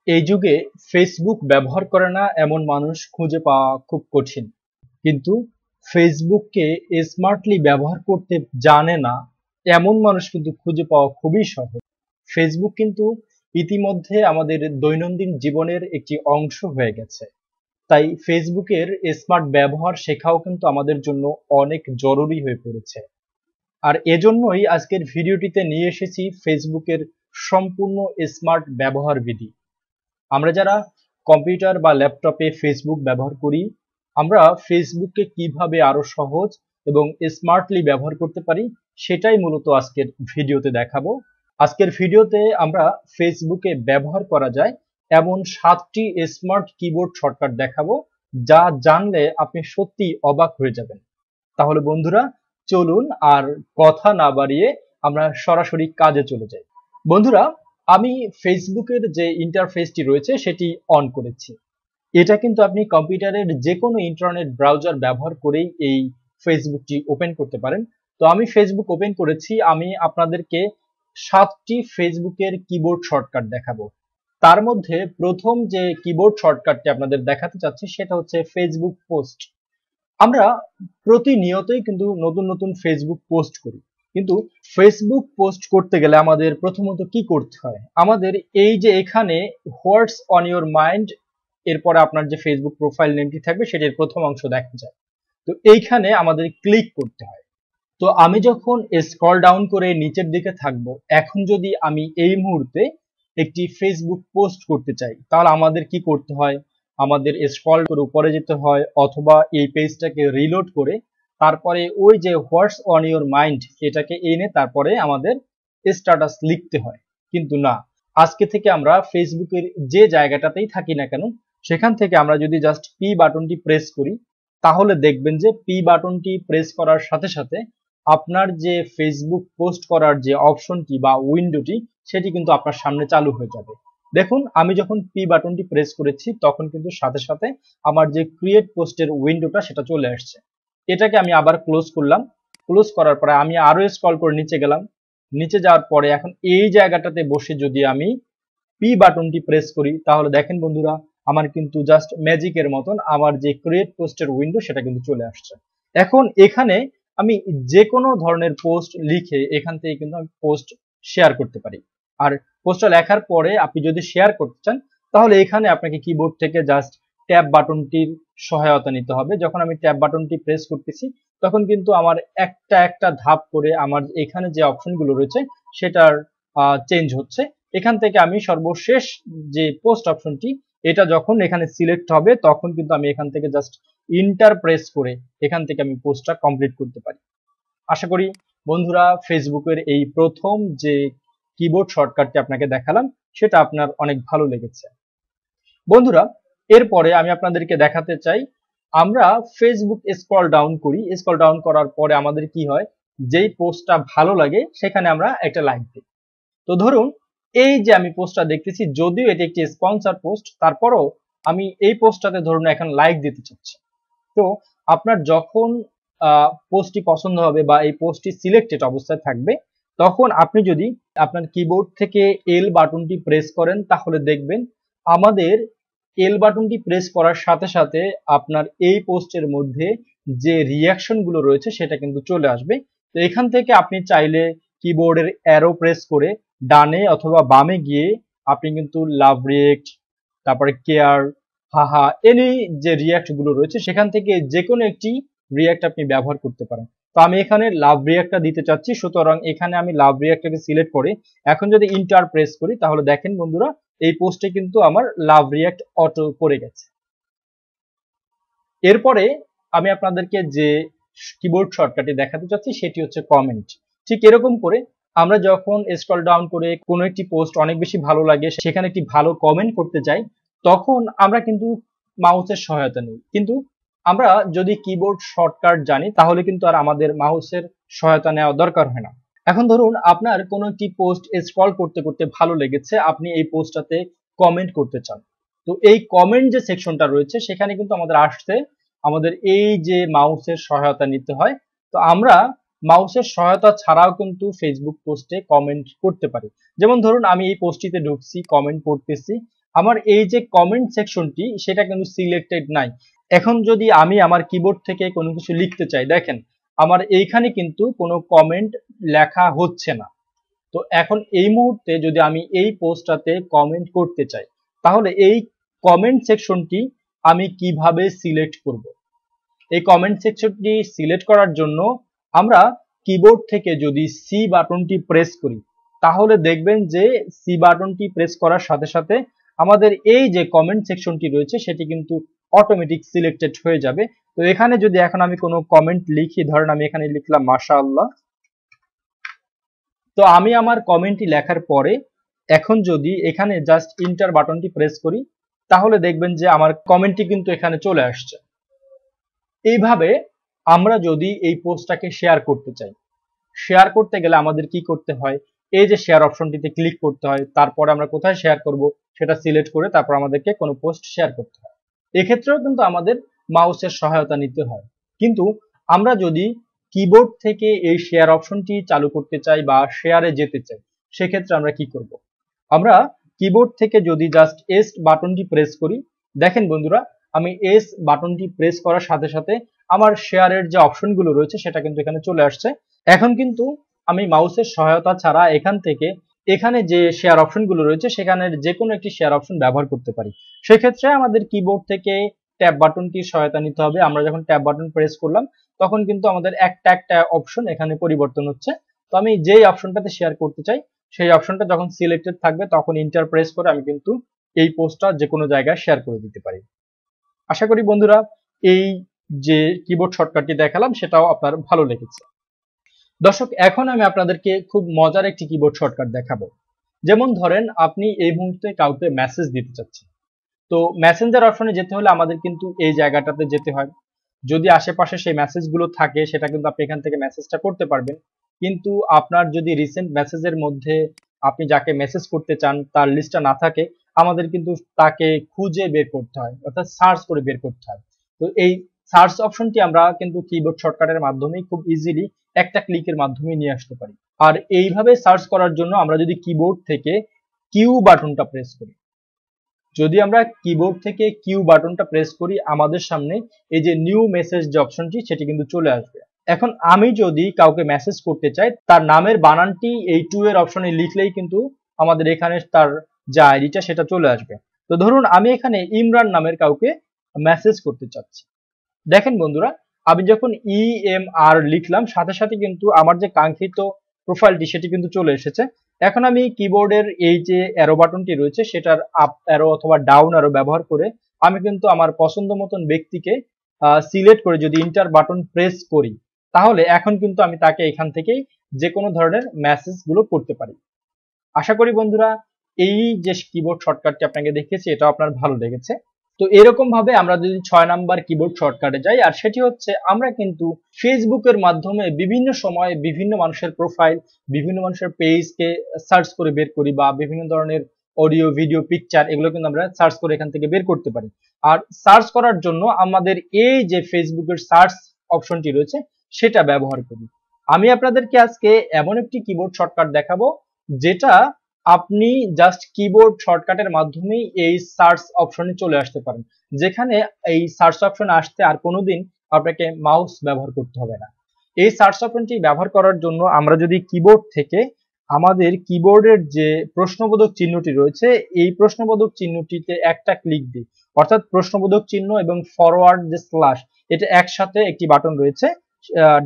এই যুগে ফেসবুক ব্যবহার করে না এমন মানুষ খুঁজে পাওয়া খুব কঠিন। কিন্তু ফেসবুককে স্মার্টলি ব্যবহার করতে জানে না এমন মানুষ কিন্তু খুঁজে পাওয়া খুবই সহজ। ফেসবুক কিন্তু ইতিমধ্যে আমাদের দৈনন্দিন জীবনের একটি অংশ হয়ে গেছে। তাই ফেসবুকের স্মার্ট ব্যবহার শেখাও কিন্তু আমাদের জন্য অনেক জরুরি হয়ে পড়েছে। আর এজন্যই আজকের ভিডিওটিতে নিয়ে এসেছি ফেসবুকের সম্পূর্ণ স্মার্ট ব্যবহার বিধি। আমরা যারা কম্পিউটার বা ল্যাপটপে ফেসবুক ব্যবহার করি, আমরা ফেসবুককে কিভাবে আরো সহজ এবং স্মার্টলি ব্যবহার করতে পারি সেটাই মূলত আজকের ভিডিওতে দেখাবো। আজকের ভিডিওতে আমরা ফেসবুকে ব্যবহার করা যায় এমন 7টি স্মার্ট কিবোর্ড শর্টকাট দেখাবো, যা জানলে আপনি সত্যি অবাক হয়ে যাবেন। তাহলে বন্ধুরা, চলুন আর কথা না বাড়িয়ে আমরা সরাসরি কাজে চলে যাই। বন্ধুরা, আমি ফেসবুকের যে ইন্টারফেসটি রয়েছে সেটি অন করেছি। এটা কিন্তু আপনি কম্পিউটারের যে কোনো ইন্টারনেট ব্রাউজার ব্যবহার করেই এই ফেসবুকটি ওপেন করতে পারেন। তো আমি ফেসবুক ওপেন করেছি। আমি আপনাদেরকে 7টি ফেসবুকের কিবোর্ড শর্টকাট দেখাবো। তার মধ্যে প্রথম যে কিবোর্ড শর্টকাটটি আপনাদের দেখাতে চাচ্ছি সেটা হচ্ছে ফেসবুক পোস্ট। আমরা প্রতিনিয়তই কিন্তু নতুন নতুন ফেসবুক পোস্ট করি, কিন্তু ফেসবুক পোস্ট করতে গেলে আমাদের প্রথমত কি করতে হয়, আমাদের এই যে এখানে হোয়াটস অন ইওর মাইন্ড, এরপরে আপনার যে ফেসবুক প্রোফাইল নেমটি থাকবে সেটির প্রথম অংশ দেখা যায়। তো এইখানে আমাদের ক্লিক করতে হয়। তো আমি যখন স্ক্রল ডাউন করে নিচের দিকে থাকবো, এখন যদি আমি এই মুহূর্তে একটি ফেসবুক পোস্ট করতে চাই তাহলে আমাদের কি করতে হয়, আমাদের স্ক্রল করে উপরে যেতে হয় অথবা এই পেজটাকে রিলোড করে তারপরে ওই যে হোয়াটস অন ইওর মাইন্ড এটাকে এনে তারপরে আমাদের স্ট্যাটাস লিখতে হয়। কিন্তু না, আজকে থেকে আমরা ফেসবুকের যে জায়গাটাতেই থাকি না কেন সেখান থেকে আমরা যদি জাস্ট পি বাটনটি প্রেস করি তাহলে দেখবেন যে পি বাটনটি প্রেস করার সাথে সাথে আপনার যে ফেসবুক পোস্ট করার যে অপশনটি বা উইন্ডোটি সেটি কিন্তু আপনার সামনে চালু হয়ে যাবে। দেখুন, আমি যখন পি বাটনটি প্রেস করেছি তখন কিন্তু সাথে সাথে আমার যে ক্রিয়েট পোস্টের উইন্ডোটা সেটা চলে আসছে। এটাকে আমি আবার ক্লোজ করলাম। ক্লোজ করার পরে আমি আরো স্ক্রল করে নিচে গেলাম। নিচে যাওয়ার পরে এখন এই জায়গাটাতে বসে যদি আমি পি বাটনটি প্রেস করি তাহলে দেখেন বন্ধুরা, আমার কিন্তু জাস্ট ম্যাজিকের মতন আমার যে ক্রিয়েট পোস্টের উইন্ডো সেটা কিন্তু চলে আসছে। এখন এখানে আমি যে কোনো ধরনের পোস্ট লিখে এখান থেকে কিন্তু আমি পোস্ট শেয়ার করতে পারি। আর পোস্টটা লেখার পরে আপনি যদি শেয়ার করতে চান তাহলে এখানে আপনাকে কিবোর্ড থেকে জাস্ট ট্যাব বাটনটির সহায়তা নিতে হবে। যখন আমি ট্যাব বাটনটি প্রেস করতেছি তখন কিন্তু আমার একটা একটা ধাপ করে আমার এখানে যে অপশনগুলো রয়েছে সেটার চেঞ্জ হচ্ছে। এখান থেকে আমি সর্বশেষ যে পোস্ট অপশনটি এটা যখন এখানে সিলেক্ট হবে তখন কিন্তু আমি এখান থেকে জাস্ট ইন্টার প্রেস করে এখান থেকে আমি পোস্টটা কমপ্লিট করতে পারি। আশা করি বন্ধুরা ফেসবুকের এই প্রথম যে কিবোর্ড শর্টকাটটি আপনাকে দেখালাম সেটা আপনার অনেক ভালো লেগেছে। বন্ধুরা, এরপরে আমি আপনাদেরকে দেখাতে চাই, আমরা ফেসবুক স্ক্রল ডাউন করি। স্ক্রল ডাউন করার পরে আমাদের কি হয়, যেই পোস্টটা ভালো লাগে সেখানে আমরা একটা লাইক দিই। তো ধরুন এই যে আমি পোস্টটা দেখতেছি, যদিও এটি একটি স্পন্সর পোস্ট, তারপরও আমি এই পোস্টটাতে ধরুন এখন লাইক দিতে চাচ্ছি। তো আপনার যখন পোস্টটি পছন্দ হবে বা এই পোস্টটি সিলেক্টেড অবস্থায় থাকবে তখন আপনি যদি আপনার কিবোর্ড থেকে এল বাটনটি প্রেস করেন তাহলে দেখবেন আমাদের এল বাটনটি প্রেস করার সাথে সাথে আপনার এই পোস্টের মধ্যে যে রিয়াকশন গুলো রয়েছে সেটা কিন্তু চলে আসবে। তো এখান থেকে আপনি চাইলে কিবোর্ডের অ্যারো প্রেস করে ডানে অথবা বামে গিয়ে আপনি কিন্তু লাভ রিয়েক্ট, তারপরে কেয়ার, হাহা, এনি যে রিয়াক্ট গুলো রয়েছে সেখান থেকে যে কোনো একটি রিয়াক্ট আপনি ব্যবহার করতে পারেন। তো আমি এখানে লাভ রিয়াক্টটা দিতে চাচ্ছি, সুতরাং এখানে আমি লাভ রিয়াক্টটাকে সিলেক্ট করে এখন যদি ইন্টার প্রেস করি তাহলে দেখেন বন্ধুরা এই পোস্টে কিন্তু আমার লাভ রিয়াক্ট অটো করে গেছে। এরপরে আমি আপনাদেরকে যে কিবোর্ড শর্টকাটে দেখাতে চাচ্ছি সেটি হচ্ছে কমেন্ট। ঠিক এরকম করে আমরা যখন স্ক্রল ডাউন করে কোনো একটি পোস্ট অনেক বেশি ভালো লাগে সেখানে একটি ভালো কমেন্ট করতে চাই তখন আমরা কিন্তু মাউসের সহায়তা নিই। কিন্তু আমরা যদি কিবোর্ড শর্টকাট জানি তাহলে কিন্তু আর আমাদের মাউসের সহায়তা নেওয়া দরকার হয় না। এখন ধরুন আপনার কোনো একটি পোস্ট স্ক্রল করতে করতে ভালো লেগেছে, আপনি এই পোস্টটাতে কমেন্ট করতে চান। তো এই কমেন্ট যে সেকশনটা রয়েছে সেখানে কিন্তু আমাদের আসতে আমাদের এই যে মাউসের সহায়তা নিতে হয়। তো আমরা মাউসের সহায়তা ছাড়াও কিন্তু ফেসবুক পোস্টে কমেন্ট করতে পারি। যেমন ধরুন আমি এই পোস্টটিতে ঢুকছি, কমেন্ট করতেছি, আমার এই যে কমেন্ট সেকশনটি সেটা কিন্তু সিলেক্টেড নাই। এখন যদি আমি আমার কিবোর্ড থেকে কোনো কিছু লিখতে চাই, দেখেন আমার এইখানে কিন্তু কোনো কমেন্ট লেখা হচ্ছে না। তো এখন এই মুহূর্তে যদি আমি এই পোস্টটাতে কমেন্ট করতে চাই, তাহলে এই কমেন্ট সেকশনটি আমি কিভাবে সিলেক্ট করব? এই কমেন্ট সেকশনটি সিলেক্ট করার জন্য আমরা কিবোর্ড থেকে যদি সি বাটনটি প্রেস করি, তাহলে দেখবেন যে সি বাটনটি প্রেস করার সাথে সাথে আমাদের এই যে কমেন্ট সেকশনটি রয়েছে সেটি কিন্তু অটোমেটিক সিলেক্টেড হয়ে যাবে। তো এখানে যদি এখন আমি কোনো কমেন্ট লিখি, ধরেন আমি এখানে লিখলাম মাশাআল্লাহ। তো আমি আমার কমেন্টটি লেখার পরে এখন যদি এখানে জাস্ট ইন্টার বাটনটি প্রেস করি, তাহলে দেখবেন যে আমার কমেন্টটি কিন্তু এখানে চলে আসছে। এইভাবে আমরা যদি এই পোস্টটাকে শেয়ার করতে চাই, শেয়ার করতে গেলে আমাদের কি করতে হয়, এই যে শেয়ার অপশনটিতে ক্লিক করতে হয়, তারপরে আমরা কোথায় শেয়ার করব সেটা সিলেক্ট করে তারপর আমাদেরকে কোনো পোস্ট শেয়ার করতে হয়। এক্ষেত্রেও কিন্তু আমাদের মাউসের সহায়তা নিতে হয়। কিন্তু আমরা যদি কিবোর্ড থেকে এই শেয়ার অপশনটি চালু করতে চাই বা শেয়ারে যেতে চাই, সেক্ষেত্রে আমরা কি করব? আমরা কিবোর্ড থেকে যদি জাস্ট এস বাটনটি প্রেস করি, দেখেন বন্ধুরা আমি এস বাটনটি প্রেস করার সাথে সাথে আমার শেয়ারের যে অপশনগুলো রয়েছে সেটা কিন্তু এখানে চলে আসছে। এখন কিন্তু আমি মাউসের সহায়তা ছাড়া এখান থেকে এখানে যে শেয়ার অপশনগুলো রয়েছে সেখানের যে কোনো একটি শেয়ার অপশন ব্যবহার করতে পারি। সেক্ষেত্রে আমাদের কিবোর্ড থেকে ট্যাব বাটনটির সহায়তা নিতে হবে। আমরা যখন ট্যাব বাটন প্রেস করলাম তখন কিন্তু আমাদের একটা একটা অপশন এখানে পরিবর্তন হচ্ছে। তো আমি যেই অপশনটাতে শেয়ার করতে চাই সেই অপশনটা যখন সিলেক্টেড থাকবে তখন ইন্টার প্রেস করে আমি কিন্তু এই পোস্টটা যে কোনো জায়গায় শেয়ার করে দিতে পারি। আশা করি বন্ধুরা এই যে কিবোর্ড শর্টকাটটি দেখালাম সেটাও আপনার ভালো লেগেছে। দর্শক, এখন আমি আপনাদেরকে খুব মজার একটি কিবোর্ড শর্টকাট দেখাবো। যেমন ধরেন আপনি এই মুহূর্তে কাউকে মেসেজ দিতে চাচ্ছেন, তো মেসেঞ্জার অপশনে যেতে হলে আমাদের কিন্তু এই জায়গাটাতে যেতে হয়। যদি আশেপাশে সেই মেসেজগুলো থাকে সেটা কিন্তু আপনি এখান থেকে মেসেজটা করতে পারবেন। কিন্তু আপনার যদি রিসেন্ট মেসেজের মধ্যে আপনি যাকে মেসেজ করতে চান তার লিস্টটা না থাকে, আমাদের কিন্তু তাকে খুঁজে বের করতে হয়, অর্থাৎ সার্চ করে বের করতে হয়। তো এই সার্চ অপশনটি আমরা কিন্তু কিবোর্ড শর্টকাটের মাধ্যমেই খুব ইজিলি একটা ক্লিকের মাধ্যমে নিয়ে আসতে পারি। আর এইভাবে সার্চ করার জন্য আমরা যদি কিবোর্ড থেকে কিউ বাটনটা প্রেস করি, যদি আমরা কিবোর্ড থেকে কিউ বাটনটা প্রেস করি আমাদের সামনে এই যে নিউ মেসেজ যে অপশনটি সেটি কিন্তু চলে আসবে। এখন আমি যদি কাউকে মেসেজ করতে চাই তার নামের বানানটি এই টু এর অপশনে লিখলেই কিন্তু আমাদের এখানে তার যে আইডিটা সেটা চলে আসবে। তো ধরুন আমি এখানে ইমরান নামের কাউকে মেসেজ করতে চাচ্ছি। দেখেন বন্ধুরা আমি যখন EMR লিখলাম সাথে সাথে কিন্তু আমার যে কাঙ্ক্ষিত প্রোফাইলটি সেটি কিন্তু চলে এসেছে। এখন আমি কিবোর্ডের এই যে অ্যারো বাটনটি রয়েছে সেটার আপ অ্যারো অথবা ডাউন অ্যারো ব্যবহার করে আমি কিন্তু আমার পছন্দ মতন ব্যক্তিকে সিলেক্ট করে যদি ইন্টার বাটন প্রেস করি, তাহলে এখন কিন্তু আমি তাকে এখান থেকেই যে কোনো ধরনের মেসেজ গুলো করতে পারি। আশা করি বন্ধুরা এই যে কিবোর্ড শর্টকাটটি আপনাকে দেখিয়েছি এটা আপনার ভালো লেগেছে। তো এরকম ভাবে আমরা যদি 6 নাম্বার কিবোর্ড শর্টকাটে যাই, আর সেটি হচ্ছে আমরা কিন্তু ফেসবুকের মাধ্যমে বিভিন্ন সময় বিভিন্ন মানুষের প্রোফাইল, বিভিন্ন মানুষের পেজকে সার্চ করে বের করি বা বিভিন্ন ধরনের অডিও, ভিডিও, পিকচার এগুলো কিন্তু আমরা সার্চ করে এখান থেকে বের করতে পারি। আর সার্চ করার জন্য আমাদের এই যে ফেসবুকের সার্চ অপশনটি রয়েছে সেটা ব্যবহার করি। আমি আপনাদেরকে আজকে এমন একটি কিবোর্ড শর্টকাট দেখাবো যেটা আপনি জাস্ট কিবোর্ড শর্টকাটের মাধ্যমেই এই সার্চ অপশনে চলে আসতে পারেন, যেখানে এই সার্চ অপশন আসতে আর কোনোদিন আপনাকে মাউস ব্যবহার করতে হবে না। এই সার্চ অপশনটি ব্যবহার করার জন্য আমরা যদি কিবোর্ড থেকে আমাদের কিবোর্ডের যে প্রশ্নবোধক চিহ্নটি রয়েছে এই প্রশ্নবোধক চিহ্নটিতে একটা ক্লিক দিই, অর্থাৎ প্রশ্নবোধক চিহ্ন এবং ফরওয়ার্ড যে স্ল্যাশ এটা একসাথে একটি বাটন রয়েছে,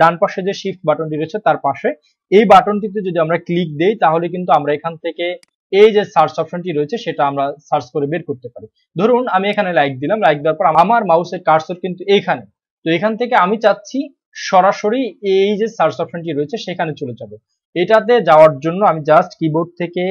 ডান পাশে যে শিফট বাটনটি রয়েছে তার পাশে এই বাটনটিতে যদি আমরা ক্লিক দেই তাহলে কিন্তু আমরা এখান থেকে এই যে সার্চ অপশনটি রয়েছে সেটা আমরা সার্চ করে বের করতে পারি। ধরুন আমি এখানে লাইক দিলাম, লাইক দেওয়ার পর আমার মাউসের কার্সর কিন্তু এইখানে, তো এখান থেকে আমি চাচ্ছি সরাসরি এই যে সার্চ অপশনটি রয়েছে সেখানে চলে যাব। এটাতে যাওয়ার জন্য আমি জাস্ট কিবোর্ড থেকে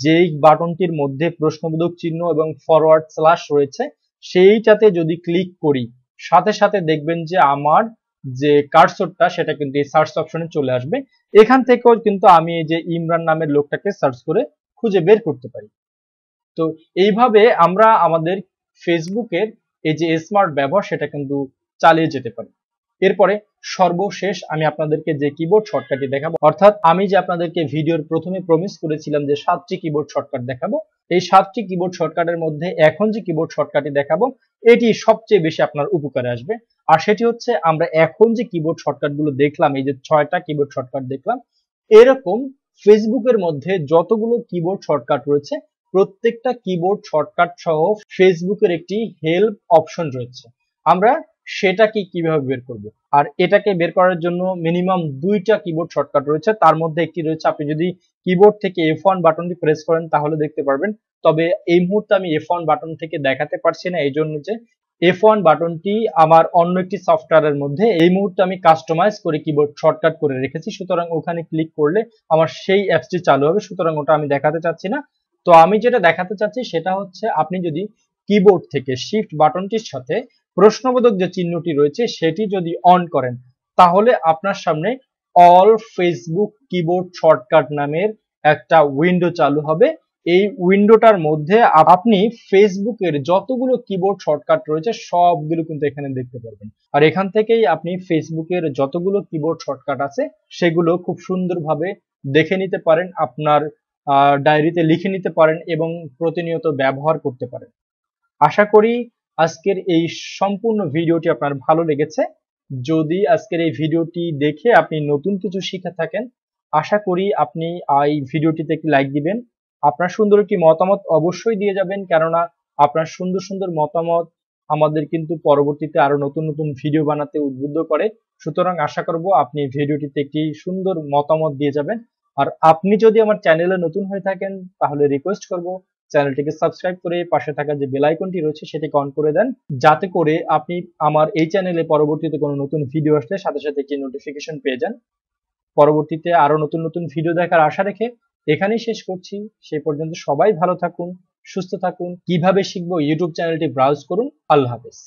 যেই বাটনটির মধ্যে প্রশ্নবোধক চিহ্ন এবং ফরওয়ার্ড স্ল্যাশ রয়েছে সেইটাতে যদি ক্লিক করি সাথে সাথে দেখবেন যে আমার যে কার্সরটা সেটা কিন্তু এই সার্চ অপশনে চলে আসবে। এখান থেকেও কিন্তু আমি এই যে ইমরান নামের লোকটাকে সার্চ করে খুঁজে বের করতে পারি। তো এইভাবে আমরা আমাদের ফেসবুকের এই যে স্মার্ট ব্যবহার সেটা কিন্তু চালিয়ে যেতে পারি। এরপরে সর্বশেষ আমি আপনাদেরকে যে কিবোর্ড শর্টকাটটি দেখাবো, অর্থাৎ আমি যে আপনাদেরকে ভিডিওর প্রথমে প্রমিস করেছিলাম যে 7টি কিবোর্ড শর্টকাট দেখাবো, এই 7টি কিবোর্ড শর্টকাটের মধ্যে এখন যে কিবোর্ড শর্টকাটটি দেখাবো এটি সবচেয়ে বেশি আপনার উপকারে আসবে। আর সেটি হচ্ছে আমরা এখন যে কিবোর্ড শর্টকাটগুলো দেখলাম, এই যে 6টা কিবোর্ড শর্টকাট দেখলাম, এরকম ফেসবুকের মধ্যে যতগুলো কিবোর্ড শর্টকাট রয়েছে প্রত্যেকটা কিবোর্ড শর্টকাট সহ ফেসবুকের একটি হেল্প অপশন রয়েছে। আমরা সেটাকে কিভাবে বের করব? আর এটাকে বের করার জন্য মিনিমাম 2টা কিবোর্ড শর্টকাট রয়েছে। তার মধ্যে একটি রয়েছে, আপনি যদি কিবোর্ড থেকে F1 বাটনটি প্রেস করেন তাহলে দেখতে পারবেন। তবে এই মুহূর্তে আমি F1 বাটন থেকে দেখাতে পারছি না, এই জন্য যে F1 বাটনটি আমার অন্য একটি সফটওয়্যারের মধ্যে এই মুহূর্তে আমি কাস্টমাইজ করে কিবোর্ড শর্টকাট করে রেখেছি, সুতরাং ওখানে ক্লিক করলে আমার সেই অ্যাপসটি চালু হবে, সুতরাং ওটা আমি দেখাতে চাচ্ছি না। তো আমি যেটা দেখাতে চাচ্ছি সেটা হচ্ছে, আপনি যদি কিবোর্ড থেকে শিফট বাটনটির সাথে প্রশ্নবোধক যে চিহ্নটি রয়েছে সেটি যদি অন করেন তাহলে আপনার সামনে অল ফেসবুক কিবোর্ড শর্টকাট নামের একটা উইন্ডো চালু হবে। এই উইন্ডোটার মধ্যে আপনি ফেসবুকের যতগুলো কিবোর্ড শর্টকাট রয়েছে সবগুলো কিন্তু এখানে দেখতে পারবেন। আর এখান থেকেই আপনি ফেসবুকের যতগুলো কিবোর্ড শর্টকাট আছে সেগুলো খুব সুন্দরভাবে দেখে নিতে পারেন, আপনার ডায়েরিতে লিখে নিতে পারেন এবং প্রতিনিয়ত ব্যবহার করতে পারেন। আশা করি আজকের এই সম্পূর্ণ ভিডিওটি আপনার ভালো লেগেছে। যদি আজকের এই ভিডিওটি দেখে আপনি নতুন কিছু শিখে থাকেন, আশা করি আপনি এই ভিডিওটিতে একটি লাইক দিবেন। আপনার সুন্দর একটি মতামত অবশ্যই দিয়ে যাবেন, কেননা আপনার সুন্দর সুন্দর মতামত আমাদের কিন্তু পরবর্তীতে আরো নতুন নতুন ভিডিও বানাতে উদ্বুদ্ধ করে। সুতরাং আশা করব আপনি ভিডিওটিতে একটি সুন্দর মতামত দিয়ে যাবেন। আর আপনি যদি আমার চ্যানেলে নতুন হয়ে থাকেন তাহলে রিকোয়েস্ট করব চ্যানেলটিকে সাবস্ক্রাইব করে পাশে থাকা যে বেল আইকনটি রয়েছে সেটিকে অন করে দেন, যাতে করে আপনি আমার এই চ্যানেলে পরবর্তীতে কোনো নতুন ভিডিও আসলে সাথে সাথে একটি নোটিফিকেশন পেয়ে যান। পরবর্তীতে আরো নতুন নতুন ভিডিও দেখার আশা রেখে এখানেই শেষ করছি। সেই পর্যন্ত সবাই ভালো থাকুন, সুস্থ থাকুন। কিভাবে শিখবো ইউটিউব চ্যানেলটি ব্রাউজ করুন। আল্লাহ হাফেজ।